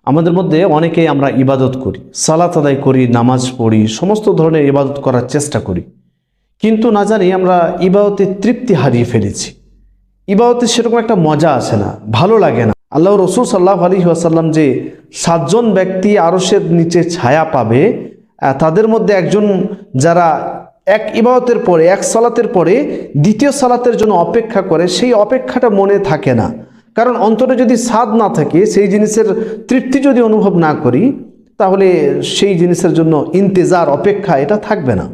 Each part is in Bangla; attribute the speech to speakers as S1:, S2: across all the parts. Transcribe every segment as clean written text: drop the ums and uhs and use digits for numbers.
S1: আমাদের মধ্যে অনেকেই আমরা ইবাদত করি, সালাত আদায় করি, নামাজ পড়ি, সমস্ত ধরনের ইবাদত করার চেষ্টা করি, কিন্তু না জানি আমরা ইবাদতের তৃপ্তি হারিয়ে ফেলেছি। ইবাদতে সেরকম একটা মজা আসে না, ভালো লাগে না। আল্লাহ রসুল সাল্লাল্লাহু আলাইহি ওয়াসাল্লাম যে 7 জন ব্যক্তি আরশের নিচে ছায়া পাবে, তাদের মধ্যে একজন যারা এক ইবাদতের পরে, এক সালাতের পরে দ্বিতীয় সালাতের জন্য অপেক্ষা করে, সেই অপেক্ষাটা মনে থাকে না। কারণ অন্তরে যদি স্বাদ না থাকে, সেই জিনিসের তৃপ্তি যদি অনুভব না করি, তাহলে সেই জিনিসের জন্য ইন্তেজার, অপেক্ষা এটা থাকবে না।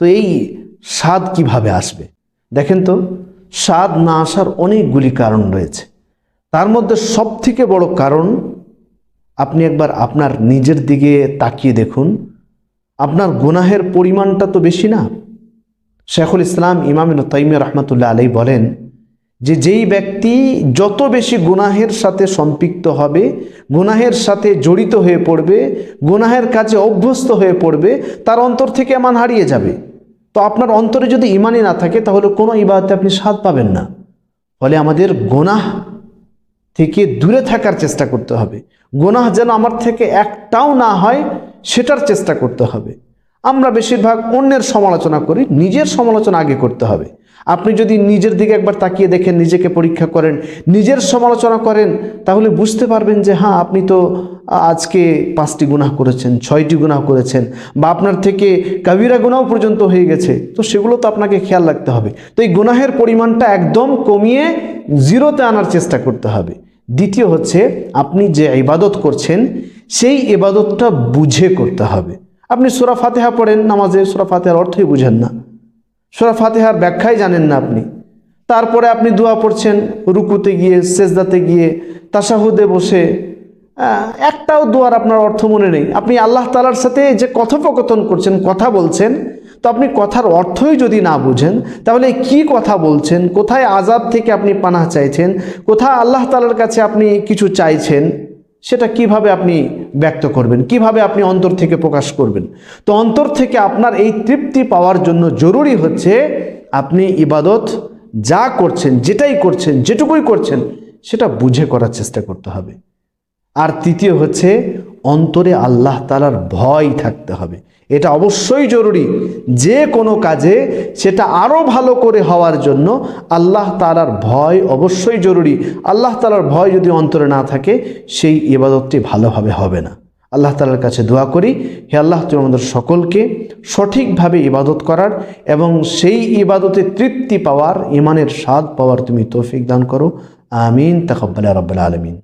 S1: তো এই স্বাদ কিভাবে আসবে? দেখেন তো, স্বাদ না আসার অনেকগুলি কারণ রয়েছে। তার মধ্যে সবথেকে বড় কারণ, আপনি একবার আপনার নিজের দিকে তাকিয়ে দেখুন, আপনার গুনাহের পরিমাণটা তো বেশি না। শেখুল ইসলাম ইমাম ইবনে তাইমিয়া রাহমাতুল্লাহ আলাইহি বলেন যে যেই ব্যক্তি যত বেশি গুনাহের সাথে সম্পৃক্ত হবে, গুনাহের সাথে জড়িত হয়ে পড়বে, গুনাহের কাজে অভ্যস্ত হয়ে পড়বে, তার অন্তর থেকে ঈমান হারিয়ে যাবে। তো আপনার অন্তরে যদি ঈমানই না থাকে, তাহলে কোনো ইবাদতে আপনি স্বাদ পাবেন না। ফলে আমাদের গুনাহ থেকে দূরে থাকার চেষ্টা করতে হবে। গুনাহ যেন আমার থেকে একটাও না হয়, সেটার চেষ্টা করতে হবে। আমরা বেশিরভাগ অন্যের সমালোচনা করি, নিজের সমালোচনা আগে করতে হবে। আপনি যদি নিজের দিকে একবার তাকিয়ে দেখেন, নিজেকে পরীক্ষা করেন, নিজের সমালোচনা করেন, তাহলে বুঝতে পারবেন যে হ্যাঁ, আপনি তো আজকে 5টি গুনাহ করেছেন, 6টি গুনাহ করেছেন, বা আপনার থেকে কাবিরা গুনাহ পর্যন্ত হয়ে গেছে। তো সেগুলো তো আপনাকে খেয়াল রাখতে হবে। তো এই গুনাহের পরিমাণটা একদম কমিয়ে 0তে আনার চেষ্টা করতে হবে। দ্বিতীয় হচ্ছে, আপনি যে ইবাদত করছেন, সেই ইবাদতটা বুঝে করতে হবে। আপনি সূরা ফাতিহা পড়েন নামাজে, সূরা ফাতিহার অর্থই বুঝেন না, সূরা ফাতিহার ব্যাখ্যাই জানেন না আপনি। তারপরে আপনি দোয়া পড়ছেন, রুকুতে গিয়ে, সেজদাতে গিয়ে, তাশাহুদে বসে, একটাও দোয়ার আপনার অর্থ মনে নেই। আপনি আল্লাহ তাআলার সাথে যে কথোপকথন করছেন, কথা বলছেন, তো আপনি কথার অর্থই যদি না বুঝেন, তাহলে কি কথা বলছেন, কোথায় আযাব থেকে আপনি পানাহ চাইছেন, কোথায় আল্লাহ তাআলার কাছে আপনি কিছু চাইছেন, সেটা কিভাবে আপনি ব্যক্ত করবেন, কিভাবে আপনি অন্তর থেকে প্রকাশ করবেন? তো অন্তর থেকে আপনার এই তৃপ্তি পাওয়ার জন্য জরুরি হচ্ছে, আপনি ইবাদত যা করছেন, যেটাই করছেন, যেটুকুই করছেন, সেটা বুঝে করার চেষ্টা করতে হবে। আর তৃতীয় হচ্ছে, অন্তরে আল্লাহ তাআলার ভয় থাকতে হবে। এটা অবশ্যই জরুরি। যে কোনো কাজে সেটা আরও ভালো করে হওয়ার জন্য আল্লাহ তাআলার ভয় অবশ্যই জরুরি। আল্লাহ তাআলার ভয় যদি অন্তরে না থাকে, সেই ইবাদতটি ভালোভাবে হবে না। আল্লাহ তাআলার কাছে দোয়া করি, হে আল্লাহ, তুমি আমাদের সকলকে সঠিকভাবে ইবাদত করার এবং সেই ইবাদতে তৃপ্তি পাওয়ার, ঈমানের স্বাদ পাওয়ার তুমি তৌফিক দান করো। আমিন। তাকাব্বাল ইয়া রাব্বাল আলামিন।